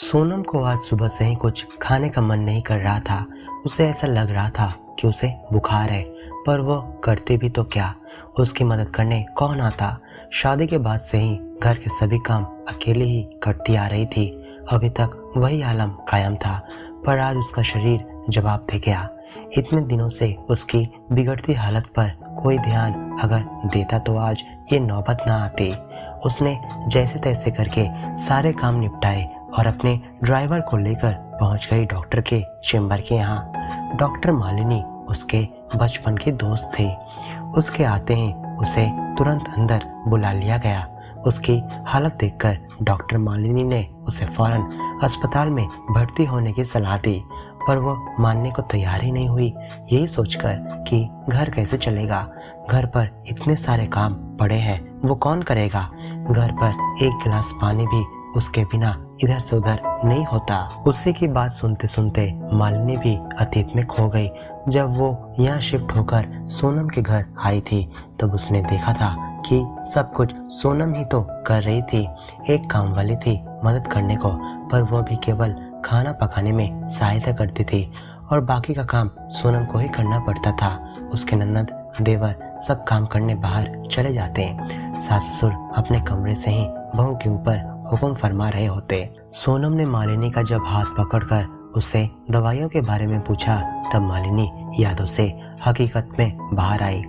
सोनम को आज सुबह से ही कुछ खाने का मन नहीं कर रहा था। उसे ऐसा लग रहा था कि उसे बुखार है, पर वो करती भी तो क्या, उसकी मदद करने कौन आता। शादी के बाद से ही घर के सभी काम अकेले ही करती आ रही थी। अभी तक वही आलम कायम था, पर आज उसका शरीर जवाब दे गया। इतने दिनों से उसकी बिगड़ती हालत पर कोई ध्यान अगर देता तो आज ये नौबत ना आती। उसने जैसे तैसे करके सारे काम निपटाए और अपने ड्राइवर को लेकर पहुंच गई डॉक्टर के चेम्बर के यहाँ। डॉक्टर मालिनी उसके बचपन की दोस्त थी। उसके आते ही उसे तुरंत अंदर बुला लिया गया। उसकी हालत देखकर डॉक्टर मालिनी ने उसे फौरन अस्पताल में भर्ती होने की सलाह दी, पर वो मानने को तैयार ही नहीं हुई, यही सोचकर कि घर कैसे चलेगा। घर पर इतने सारे काम पड़े हैं, वो कौन करेगा। घर पर एक गिलास पानी भी उसके बिना इधर से उधर नहीं होता। उसी की बात सुनते सुनते मालिनी भी अतीत में खो गई। जब वो यहाँ शिफ्ट होकर सोनम के घर आई थी, तब उसने देखा था कि सब कुछ सोनम ही तो कर रही थी। एक काम वाली थी मदद करने को, पर वो भी केवल खाना पकाने में सहायता करती थी और बाकी का काम सोनम को ही करना पड़ता था। उसके ननद देवर सब काम करने बाहर चले जाते। सास ससुर अपने कमरे से ही बहू के ऊपर हुक्म फरमा रहे होते। सोनम ने मालिनी का जब हाथ पकड़कर उससे दवाइयों के बारे में पूछा, तब मालिनी यादों से हकीकत में बाहर आई।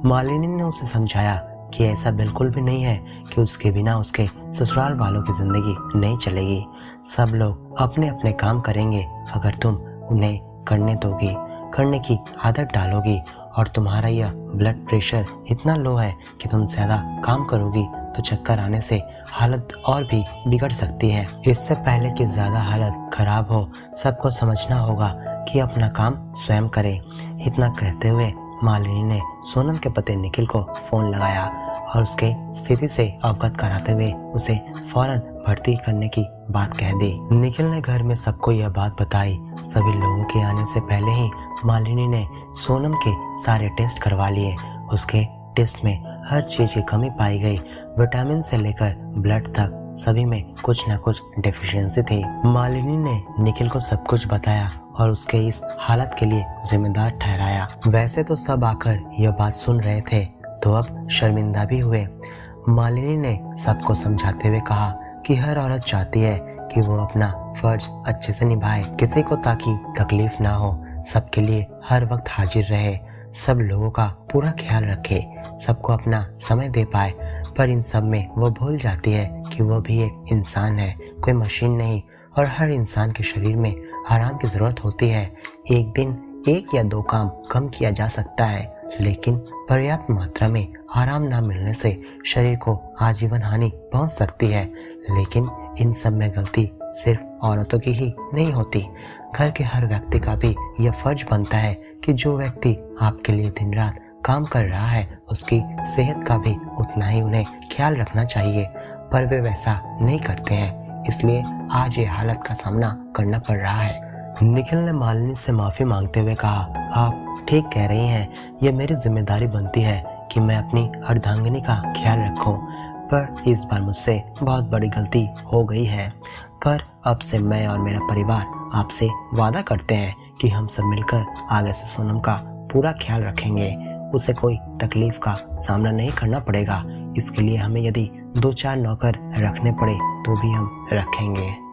मालिनी ने उसे समझाया कि ऐसा बिल्कुल भी नहीं है कि उसके बिना उसके ससुराल वालों की जिंदगी नहीं चलेगी। सब लोग अपने अपने काम करेंगे अगर तुम उन्हें करने दोगी, करने की आदत डालोगी। और तुम्हारा यह ब्लड प्रेशर इतना लो है कि तुम ज्यादा काम करोगी तो चक्कर आने से हालत और भी बिगड़ सकती है। इससे पहले कि ज्यादा हालत खराब हो, सबको समझना होगा कि अपना काम स्वयं करे। इतना कहते हुए मालिनी ने सोनम के पति निखिल को फोन लगाया और उसके स्थिति से अवगत कराते हुए उसे फौरन भर्ती करने की बात कह दी। निखिल ने घर में सबको यह बात बताई। सभी लोगों के आने से पहले ही मालिनी ने सोनम के सारे टेस्ट करवा लिए। उसके टेस्ट में हर चीज की कमी पाई गई। विटामिन से लेकर ब्लड तक सभी में कुछ न कुछ डेफिशिएंसी थी। मालिनी ने निखिल को सब कुछ बताया और उसके इस हालत के लिए जिम्मेदार ठहराया। वैसे तो सब आकर यह बात सुन रहे थे, तो अब शर्मिंदा भी हुए। मालिनी ने सबको समझाते हुए कहा कि हर औरत चाहती है कि वो अपना फर्ज अच्छे से निभाए, किसी को ताकि तकलीफ ना हो, सबके लिए हर वक्त हाजिर रहे, सब लोगों का पूरा ख्याल रखे, सबको अपना समय दे पाए। पर इन सब में वो भूल जाती है कि वो भी एक इंसान है, कोई मशीन नहीं। और हर इंसान के शरीर में आराम की जरूरत होती है। एक दिन 1 या 2 काम कम किया जा सकता है, लेकिन पर्याप्त मात्रा में आराम ना मिलने से शरीर को आजीवन हानि पहुंच सकती है। लेकिन इन सब में गलती सिर्फ औरतों की ही नहीं होती, घर के हर व्यक्ति का भी यह फर्ज बनता है कि जो व्यक्ति आपके लिए दिन रात काम कर रहा है, उसकी सेहत का भी उतना ही उन्हें ख्याल रखना चाहिए। पर वे वैसा नहीं करते हैं, इसलिए आज ये हालत का सामना करना पड़ रहा है। निखिल ने मालिनी से माफी मांगते हुए कहा, आप ठीक कह रही हैं, ये मेरी जिम्मेदारी बनती है कि मैं अपनी अर्धांगिनी का ख्याल रखूं, पर इस बार मुझसे बहुत बड़ी गलती हो गई है। पर अब से मैं और मेरा परिवार आपसे वादा करते हैं कि हम सब मिलकर आगे से सोनम का पूरा ख्याल रखेंगे। उसे कोई तकलीफ का सामना नहीं करना पड़ेगा। इसके लिए हमें यदि 2-4 नौकर रखने पड़े तो भी हम रखेंगे।